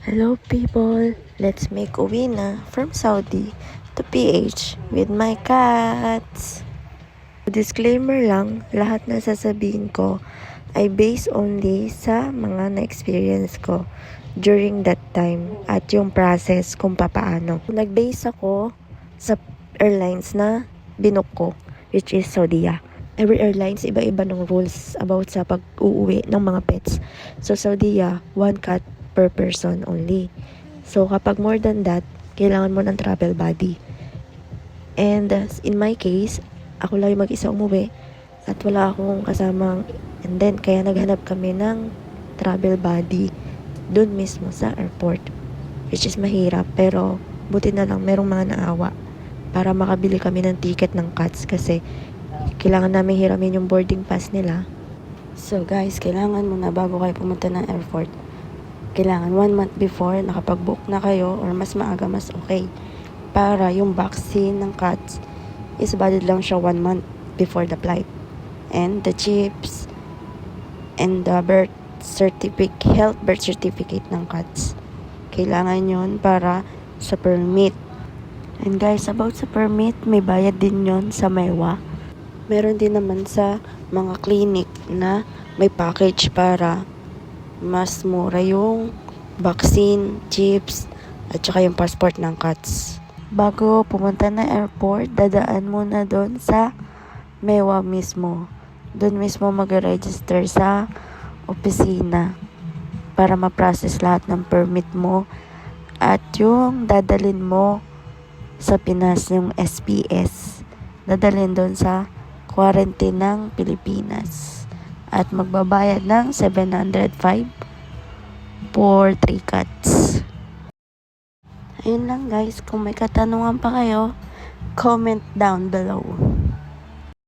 Hello people! Let's make uwi na from Saudi to PH with my cats! Disclaimer lang, lahat na sasabihin ko ay based only sa mga na-experience ko during that time at yung process kung papaano. Nag-base ako sa airlines na binook ko, which is Saudiya. Every airlines, iba-iba ng rules about sa pag-uuwi ng mga pets. So, Saudiya, 1 cat per person only. So, kapag more than that, kailangan mo ng travel buddy. And in my case, ako lang yung mag-isa umuwi at wala akong kasamang, and then kaya naghanap kami ng travel buddy dun mismo sa airport, which is mahirap, pero buti na lang merong mga naawa para makabili kami ng ticket ng cats kasi kailangan namin hiramin yung boarding pass nila. So guys, kailangan muna bago kayo pumunta ng airport, kailangan 1 month before nakapag-book na kayo, or mas maaga mas okay, para yung vaccine ng cats is valid lang siya 1 month before the flight, and the chips and the health birth certificate ng cats, kailangan yun para sa permit. And guys, about sa permit, may bayad din yun sa Mewa. Meron din naman sa mga clinic na may package para mas mura yung vaccine, chips, at saka yung passport ng cats. Bago pumunta na airport, dadaan muna doon sa Mewa mismo. Doon mismo mag-register sa opisina para ma-process lahat ng permit mo at yung dadalin mo sa Pinas, yung SPS. Dadalhin doon sa quarantine ng Pilipinas at magbabayad ng 705 for 3 cats. Ayun lang guys, kung may katanungan pa kayo, comment down below.